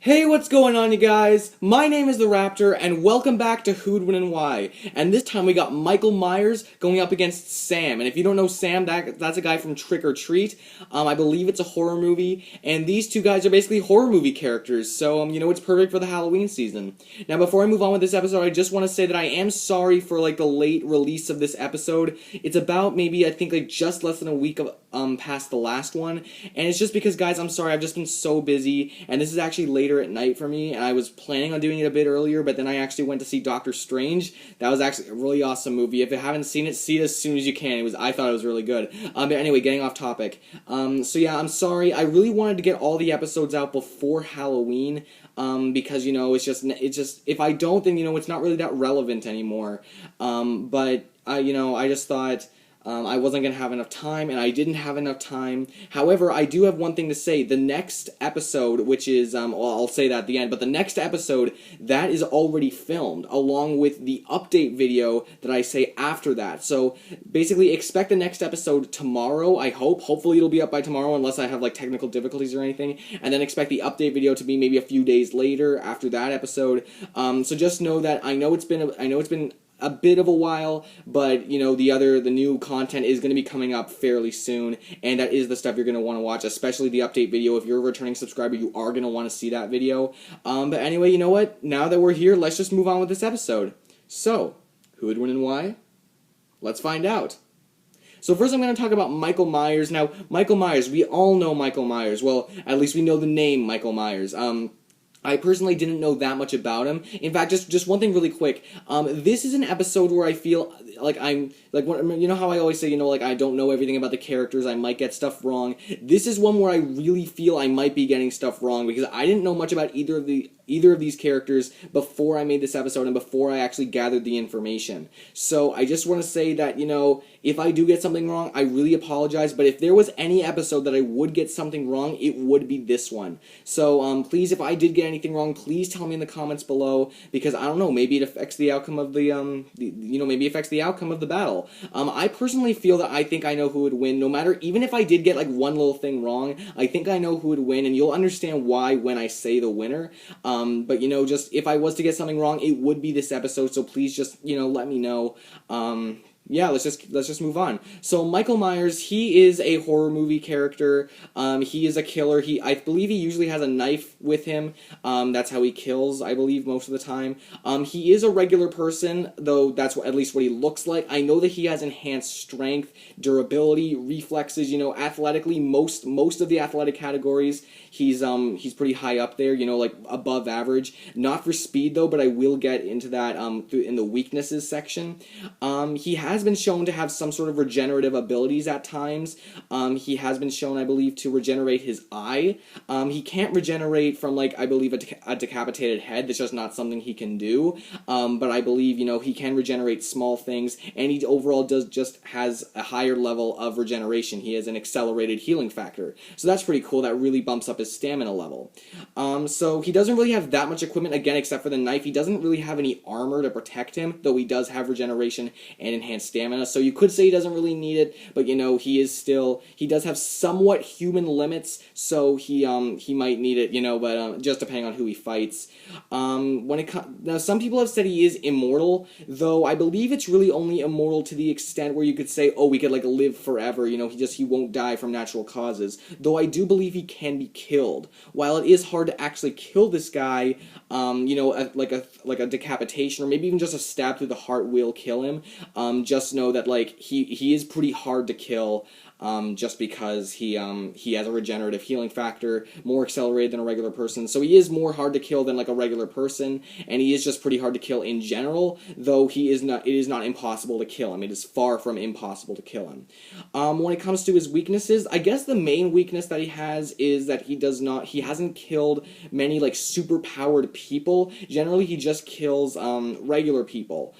Hey, what's going on, you guys? My name is the Raptor, and welcome back to Who'd Win and Why. And this time we got Michael Myers going up against Sam. And if you don't know Sam, that's a guy from Trick or Treat. I believe it's a horror movie, and these two guys are basically horror movie characters. So, it's perfect for the Halloween season. Now, before I move on with this episode, I just want to say that I am sorry for the late release of this episode. It's about maybe I think just less than a week of past the last one, and it's just because, guys, I'm sorry, I've just been so busy, and this is actually later at night for me, and I was planning on doing it a bit earlier, but then I actually went to see Doctor Strange. That was actually a really awesome movie. If you haven't seen it, see it as soon as you can. I thought it was really good. But anyway, getting off topic. So yeah, I'm sorry. I really wanted to get all the episodes out before Halloween, because it's just if I don't, then it's not really that relevant anymore. But I just thought I wasn't going to have enough time, and I didn't have enough time. However, I do have one thing to say. The next episode, which is, I'll say that at the end, but the next episode, that is already filmed, along with the update video that I say after that. So, basically, expect the next episode tomorrow, I hope. Hopefully it'll be up by tomorrow, unless I have, technical difficulties or anything. And then expect the update video to be maybe a few days later, after that episode. So just know that I know it's been a bit of a while, but the new content is going to be coming up fairly soon, and that is the stuff you're going to want to watch, especially the update video. If you're a returning subscriber, you are going to want to see that video. But anyway, you know what? Now that we're here, let's just move on with this episode. So, who would win and why? Let's find out. So first I'm going to talk about Michael Myers. Now, Michael Myers, we all know Michael Myers. Well, at least we know the name Michael Myers. I personally didn't know that much about him. In fact, just one thing really quick. This is an episode where I feel like I'm, how I always say, I don't know everything about the characters, I might get stuff wrong. This is one where I really feel I might be getting stuff wrong, because I didn't know much about either of these characters before I made this episode and before I actually gathered the information. So I just want to say that, if I do get something wrong, I really apologize, but if there was any episode that I would get something wrong, it would be this one. So please, if I did get anything wrong, please tell me in the comments below, because I don't know, maybe it affects the outcome of maybe affects the outcome of the battle. I personally feel that I think I know who would win, no matter, even if I did get one little thing wrong, I think I know who would win, and you'll understand why when I say the winner. But just if I was to get something wrong, it would be this episode, so please just, let me know. Yeah, let's just move on. So Michael Myers, he is a horror movie character. He is a killer. I believe he usually has a knife with him. That's how he kills, I believe, most of the time. He is a regular person, though that's at least what he looks like. I know that he has enhanced strength, durability, reflexes, athletically, most of the athletic categories, he's pretty high up there, above average. Not for speed, though, but I will get into that in the weaknesses section. He has been shown to have some sort of regenerative abilities at times. He has been shown, I believe, to regenerate his eye. He can't regenerate from, I believe, a decapitated head. That's just not something he can do. But I believe, he can regenerate small things, and he overall just has a higher level of regeneration. He has an accelerated healing factor. So that's pretty cool. That really bumps up his stamina level. So he doesn't really have that much equipment, again, except for the knife. He doesn't really have any armor to protect him, though he does have regeneration and enhanced stamina, so you could say he doesn't really need it, but he does have somewhat human limits, so he might need it, but just depending on who he fights. Now some people have said he is immortal, though I believe it's really only immortal to the extent where you could say, oh, we could live forever, he won't die from natural causes, though I do believe he can be killed. While it is hard to actually kill this guy, like a decapitation or maybe even just a stab through the heart will kill him. Just know that he is pretty hard to kill, just because he has a regenerative healing factor, more accelerated than a regular person, so he is more hard to kill than a regular person, and he is just pretty hard to kill in general, though it is not impossible to kill him. It is far from impossible to kill him. When it comes to his weaknesses, I guess the main weakness that he has is that he hasn't killed many super powered people. Generally he just kills regular people.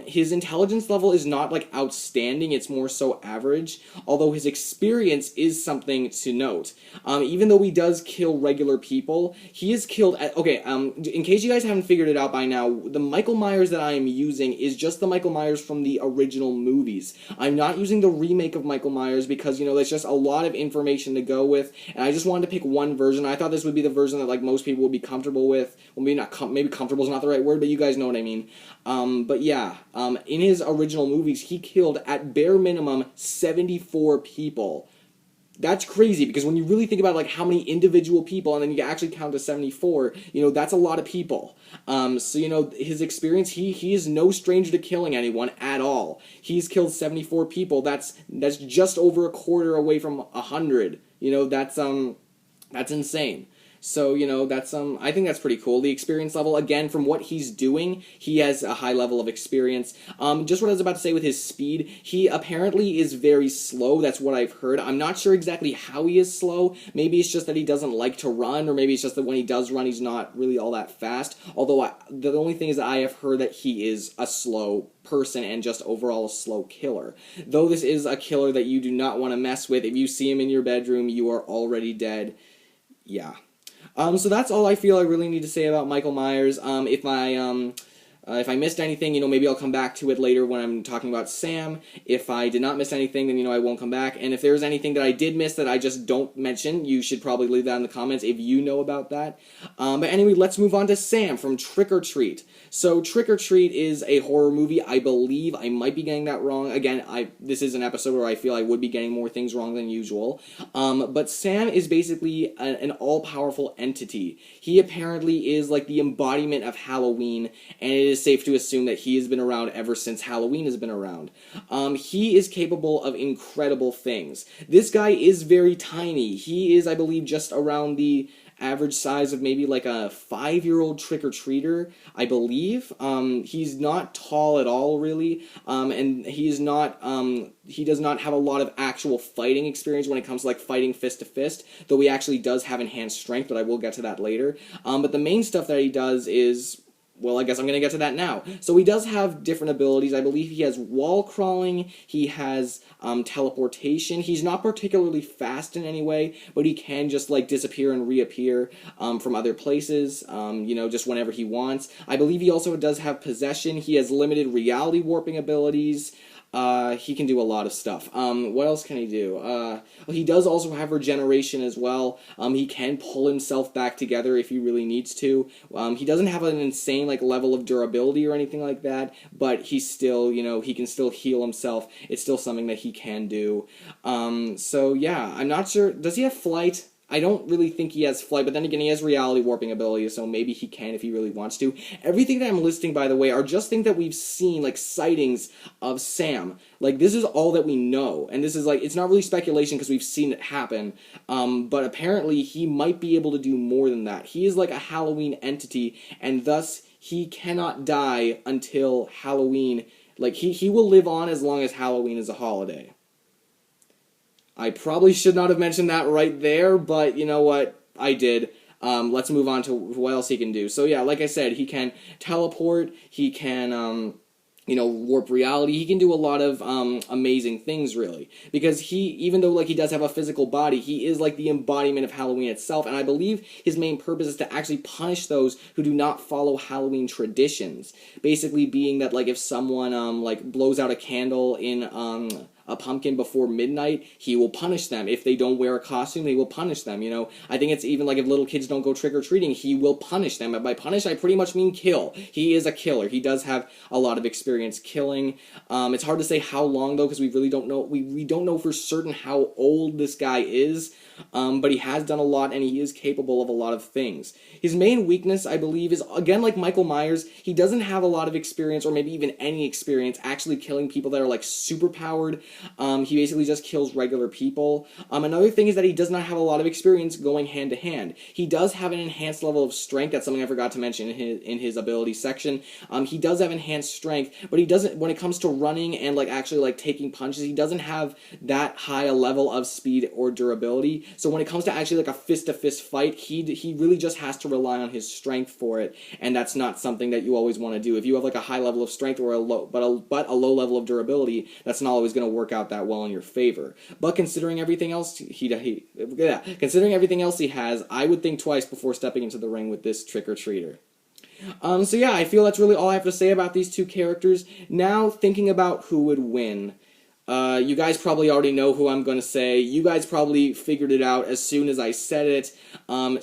His intelligence level is not outstanding, it's more so average, although his experience is something to note. Even though he does kill regular people, he is killed at... Okay, in case you guys haven't figured it out by now, the Michael Myers that I am using is just the Michael Myers from the original movies. I'm not using the remake of Michael Myers because, you know, there's just a lot of information to go with, and I just wanted to pick one version. I thought this would be the version that, like, most people would be comfortable with. Well, maybe not, maybe comfortable is not the right word, but you guys know what I mean. But yeah, in his original movies, he killed, at bare minimum, 74 people. That's crazy, because when you really think about, like, how many individual people, and then you actually count to 74, you know, that's a lot of people. So, you know, his experience, he is no stranger to killing anyone at all. He's killed 74 people. That's just over a quarter away from 100. You know, that's insane. So, you know, that's, I think that's pretty cool. The experience level, again, from what he's doing, he has a high level of experience. Just what I was about to say with his speed, he apparently is very slow. That's what I've heard. I'm not sure exactly how he is slow. Maybe it's just that he doesn't like to run, or maybe it's just that when he does run, he's not really all that fast. Although, the only thing is that I have heard that he is a slow person and just overall a slow killer. Though this is a killer that you do not want to mess with. If you see him in your bedroom, you are already dead. Yeah. So that's all I feel I really need to say about Michael Myers. If I missed anything, you know, maybe I'll come back to it later when I'm talking about Sam. If I did not miss anything, then, you know, I won't come back. And if there's anything that I did miss that I just don't mention, you should probably leave that in the comments if you know about that. But anyway, let's move on to Sam from Trick or Treat. So Trick or Treat is a horror movie, I believe. I might be getting that wrong. Again, this is an episode where I feel I would be getting more things wrong than usual. But Sam is basically an all-powerful entity. He apparently is like the embodiment of Halloween, and it is safe to assume that he has been around ever since Halloween has been around. He is capable of incredible things. This guy is very tiny. He is, I believe, just around the average size of maybe like a 5-year-old trick-or-treater, I believe. He's not tall at all, really, and he's not, he does not have a lot of actual fighting experience when it comes to, like, fighting fist-to-fist, though he actually does have enhanced strength, but I will get to that later. But the main stuff that he does is... Well, I guess I'm going to get to that now. So he does have different abilities. I believe he has wall crawling, he has teleportation. He's not particularly fast in any way, but he can just, like, disappear and reappear from other places, you know, just whenever he wants. I believe he also does have possession. He has limited reality warping abilities. He can do a lot of stuff. What else can he do? He does also have regeneration as well. He can pull himself back together if he really needs to. He doesn't have an insane, like, level of durability or anything like that, but he's still, you know, he can still heal himself. It's still something that he can do. So yeah, I'm not sure. Does he have flight? I don't really think he has flight, but then again, he has reality warping abilities, so maybe he can if he really wants to. Everything that I'm listing, by the way, are just things that we've seen, like, sightings of Sam. Like, this is all that we know, and this is, like, it's not really speculation because we've seen it happen, but apparently he might be able to do more than that. He is like a Halloween entity, and thus he cannot die until Halloween. Like, he will live on as long as Halloween is a holiday. I probably should not have mentioned that right there, but you know what? I did. Let's move on to what else he can do. So yeah, like I said, he can teleport, he can, you know, warp reality. He can do a lot of amazing things, really. Because he, even though, like, he does have a physical body, he is, like, the embodiment of Halloween itself. And I believe his main purpose is to actually punish those who do not follow Halloween traditions. Basically being that, like, if someone, like, blows out a candle in, a pumpkin before midnight, he will punish them. If they don't wear a costume, he will punish them, you know. I think it's even like if little kids don't go trick-or-treating, he will punish them. And by punish, I pretty much mean kill. He is a killer. He does have a lot of experience killing. It's hard to say how long, though, because we really don't know. We don't know for certain how old this guy is, but he has done a lot, and he is capable of a lot of things. His main weakness, I believe, is, again, like Michael Myers, he doesn't have a lot of experience, or maybe even any experience, actually killing people that are, like, super-powered. He basically just kills regular people. Another thing is that he does not have a lot of experience going hand-to-hand. He does have an enhanced level of strength. That's something I forgot to mention in his ability section. He does have enhanced strength, but he doesn't, when it comes to running and, like, actually, like, taking punches, he doesn't have that high a level of speed or durability. So when it comes to actually, like, a fist-to-fist fight, he really just has to rely on his strength for it, and that's not something that you always want to do. If you have, like, a high level of strength or a low level of durability, that's not always going to work work out that well in your favor. But considering everything else considering everything else he has, I would think twice before stepping into the ring with this trick-or-treater. So yeah, I feel that's really all I have to say about these two characters. Now, thinking about who would win. You guys probably already know who I'm going to say. You guys probably figured it out as soon as I said it.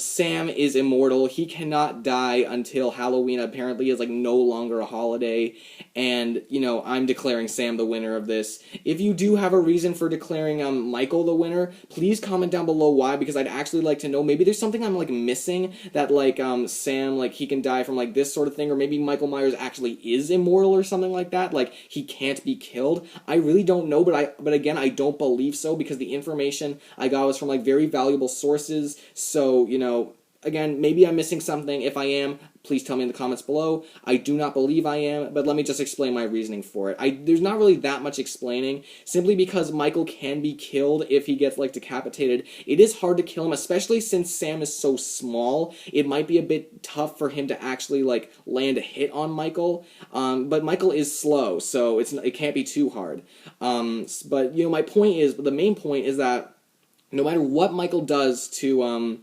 Sam is immortal. He cannot die until Halloween apparently is like no longer a holiday. And, you know, I'm declaring Sam the winner of this. If you do have a reason for declaring Michael the winner, please comment down below why, because I'd actually like to know. Maybe there's something I'm like missing that like Sam, like he can die from like this sort of thing, or maybe Michael Myers actually is immortal or something like that. Like he can't be killed. I really don't know, but again, I don't believe so, because the information I got was from like very valuable sources. So, you know, again, maybe I'm missing something. If I am, please tell me in the comments below. I do not believe I am, but let me just explain my reasoning for it. There's not really that much explaining, simply because Michael can be killed if he gets, like, decapitated. It is hard to kill him, especially since Sam is so small. It might be a bit tough for him to actually, like, land a hit on Michael, but Michael is slow, so it can't be too hard. But, you know, the main point is that no matter what Michael does to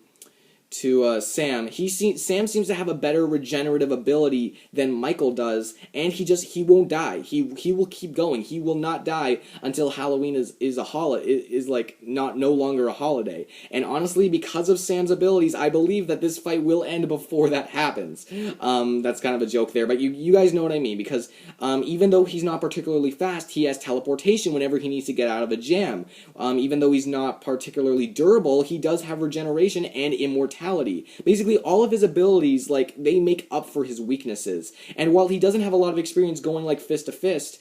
Sam, Sam seems to have a better regenerative ability than Michael does, and he won't die. He will keep going. He will not die until Halloween is like no longer a holiday. And honestly, because of Sam's abilities, I believe that this fight will end before that happens. That's kind of a joke there, but you guys know what I mean, because even though he's not particularly fast, he has teleportation whenever he needs to get out of a jam. Even though he's not particularly durable, he does have regeneration and immortality. Basically, all of his abilities, like, they make up for his weaknesses. And while he doesn't have a lot of experience going, like, fist to fist,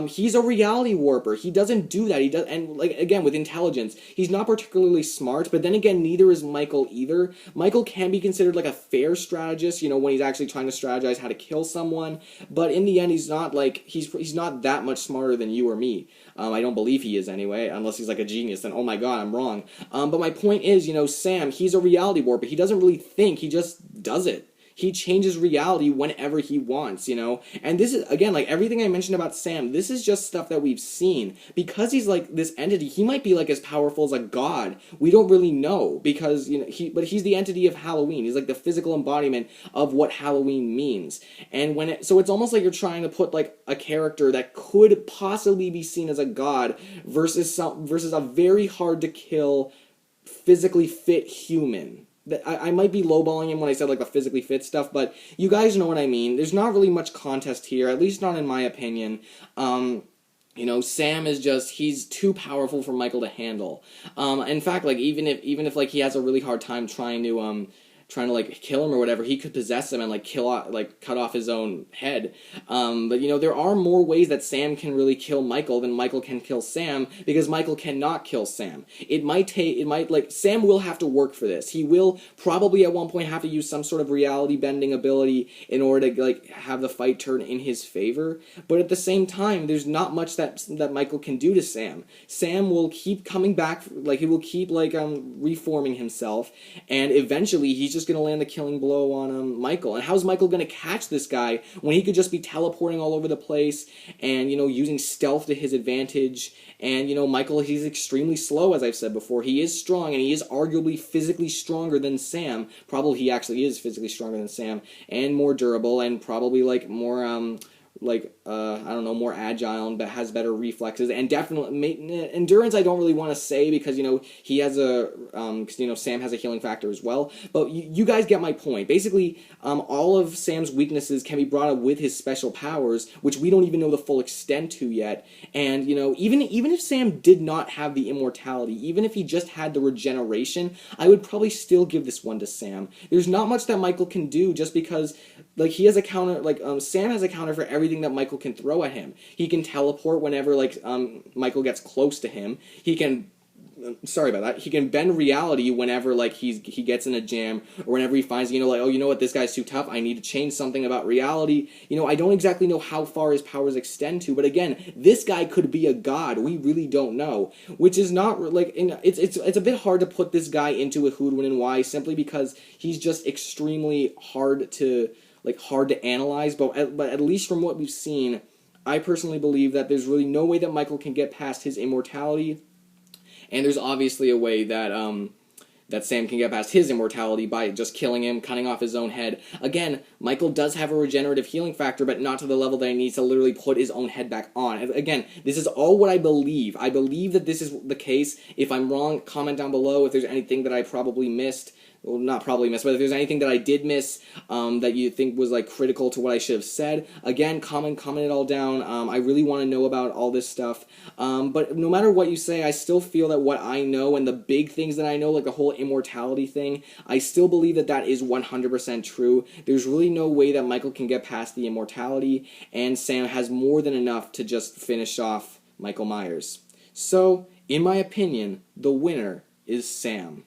he's a reality warper. He doesn't do that. And, like, again, with intelligence, he's not particularly smart, but then again, neither is Michael either. Michael can be considered, like, a fair strategist, you know, when he's actually trying to strategize how to kill someone, but in the end, he's not, like, he's not that much smarter than you or me. I don't believe he is, anyway, unless he's, like, a genius, then, oh my god, I'm wrong. But my point is, you know, Sam, he's a reality warper. He doesn't really think, he just does it. He changes reality whenever he wants, you know? And this is, again, like, everything I mentioned about Sam, this is just stuff that we've seen. Because he's, like, this entity, he might be, like, as powerful as a god. We don't really know, because, you know, but he's the entity of Halloween. He's, like, the physical embodiment of what Halloween means. And so it's almost like you're trying to put, like, a character that could possibly be seen as a god versus a very hard-to-kill, physically fit human. I might be lowballing him when I said, like, the physically fit stuff, but you guys know what I mean. There's not really much contest here, at least not in my opinion. You know, Sam is he's too powerful for Michael to handle. In fact, like, even if like, he has a really hard time trying to like kill him or whatever, he could possess him and like cut off his own head. But you know, there are more ways that Sam can really kill Michael than Michael can kill Sam, because Michael cannot kill Sam. Sam will have to work for this. He will probably at one point have to use some sort of reality bending ability in order to like have the fight turn in his favor. But at the same time, there's not much that Michael can do to Sam. Sam will keep coming back, like he will keep reforming himself, and eventually he's just going to land the killing blow on Michael. And how's Michael going to catch this guy when he could just be teleporting all over the place and, you know, using stealth to his advantage? And, you know, Michael, he's extremely slow, as I've said before. He is strong, and he is arguably physically stronger than Sam. Probably he actually is physically stronger than Sam, and more durable, and probably, like, more, I don't know, more agile and has better reflexes, and definitely endurance I don't really want to say, because, you know, he has Sam has a healing factor as well, but you guys get my point. Basically, all of Sam's weaknesses can be brought up with his special powers, which we don't even know the full extent to yet, and, you know, even if Sam did not have the immortality, even if he just had the regeneration, I would probably still give this one to Sam. There's not much that Michael can do, just because, like, he has a counter, like, Sam has a counter for everything that Michael can throw at him. He can teleport whenever, like, Michael gets close to him. He can, sorry about that, he can bend reality whenever, like, he gets in a jam, or whenever he finds, you know, like, oh, you know what, this guy's too tough, I need to change something about reality. You know, I don't exactly know how far his powers extend to, but again, this guy could be a god. We really don't know, which is not, like, it's a bit hard to put this guy into a Who'd Win and Why, simply because he's just extremely hard to analyze, but at least from what we've seen, I personally believe that there's really no way that Michael can get past his immortality, and there's obviously a way that that Sam can get past his immortality by just killing him, cutting off his own head. Again, Michael does have a regenerative healing factor, but not to the level that he needs to literally put his own head back on. And again, this is all what I believe. I believe that this is the case. If I'm wrong, comment down below if there's anything that I probably missed. Well, not probably missed, but if there's anything that I did miss that you think was like critical to what I should have said, again, comment it all down. I really want to know about all this stuff. But no matter what you say, I still feel that what I know and the big things that I know, like the whole immortality thing, I still believe that that is 100% true. There's really no way that Michael can get past the immortality, and Sam has more than enough to just finish off Michael Myers. So, in my opinion, the winner is Sam.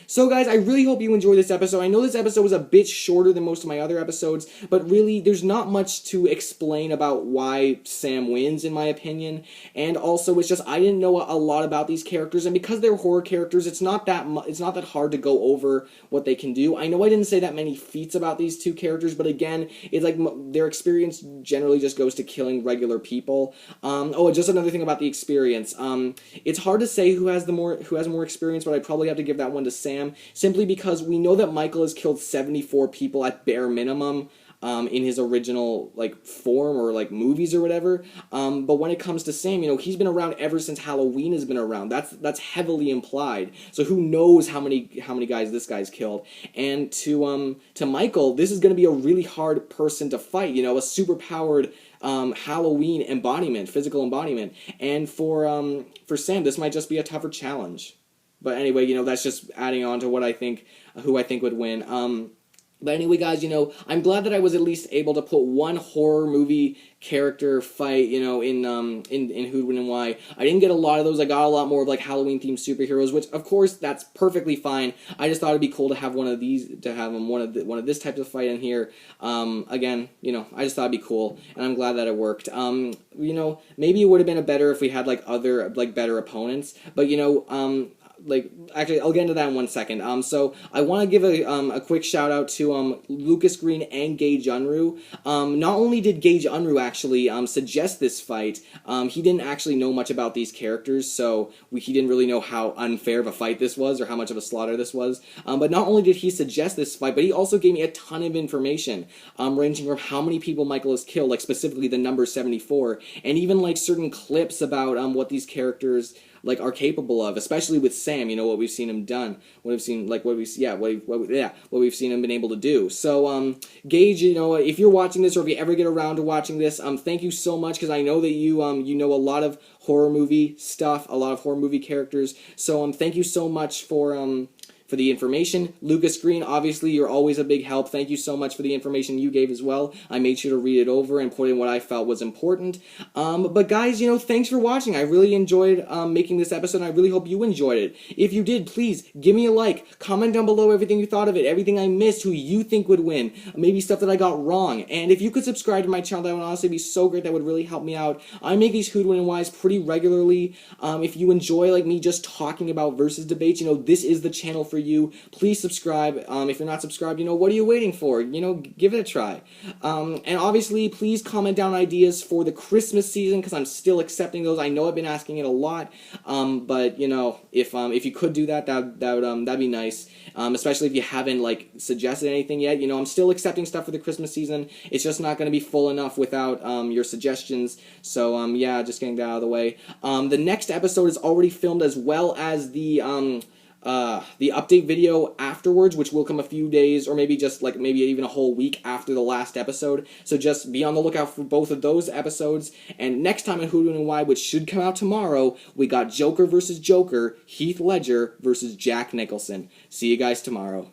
So guys, I really hope you enjoyed this episode. I know this episode was a bit shorter than most of my other episodes, but really, there's not much to explain about why Sam wins, in my opinion. And also, it's just, I didn't know a lot about these characters, and because they're horror characters, it's not that hard to go over what they can do. I know I didn't say that many feats about these two characters, but again, it's like their experience generally just goes to killing regular people. Oh, just another thing about the experience. It's hard to say who has more experience, but I'd probably have to give that one to Sam. Simply because we know that Michael has killed 74 people at bare minimum in his original form or movies or whatever. But when it comes to Sam, he's been around ever since Halloween has been around. That's heavily implied. So who knows how many guys this guy's killed? And to Michael, this is going to be a really hard person to fight. A super powered Halloween embodiment, physical embodiment. And for Sam, this might just be a tougher challenge. But anyway, that's just adding on to who I think would win. But anyway, guys, I'm glad that I was at least able to put one horror movie character fight, in Who'd Win and Why. I didn't get a lot of those. I got a lot more of Halloween-themed superheroes, which of course that's perfectly fine. I just thought it'd be cool to have one of these, to have one of this type of fight in here. Again, I just thought it'd be cool, and I'm glad that it worked. Maybe it would have been better if we had other better opponents, but actually, I'll get into that in 1 second. So I want to give a quick shout out to Lucas Green and Gage Unruh. Not only did Gage Unruh actually suggest this fight, he didn't actually know much about these characters, so he didn't really know how unfair of a fight this was or how much of a slaughter this was. But not only did he suggest this fight, but he also gave me a ton of information, ranging from how many people Michael has killed, specifically the number 74, and even certain clips about what these characters are capable of, especially with Sam. What we've seen him done, what we've seen him been able to do. So Gage, if you're watching this or if you ever get around to watching this, thank you so much, because I know that you know a lot of horror movie stuff, a lot of horror movie characters. So thank you so much for the information. Lucas Green, obviously, you're always a big help. Thank you so much for the information you gave as well. I made sure to read it over and put in what I felt was important. But guys, thanks for watching. I really enjoyed making this episode, and I really hope you enjoyed it. If you did, please give me a like. Comment down below everything you thought of it, everything I missed, who you think would win, maybe stuff that I got wrong. And if you could subscribe to my channel, that would honestly be so great. That would really help me out. I make these Who'd Win and Whys pretty regularly. If you enjoy me just talking about versus debates, this is the channel for you. Please subscribe. If you're not subscribed, what are you waiting for? Give it a try. And obviously, please comment down ideas for the Christmas season, because I'm still accepting those. I know I've been asking it a lot, but if you could do that, that'd be nice. Especially if you haven't suggested anything yet. I'm still accepting stuff for the Christmas season. It's just not going to be full enough without your suggestions. So yeah, just getting that out of the way. The next episode is already filmed, as well as the update video afterwards, which will come a few days, or maybe just maybe even a whole week after the last episode. So just be on the lookout for both of those episodes. And next time in Who'd Win and Why, which should come out tomorrow, we got Joker versus Joker, Heath Ledger versus Jack Nicholson. See you guys tomorrow.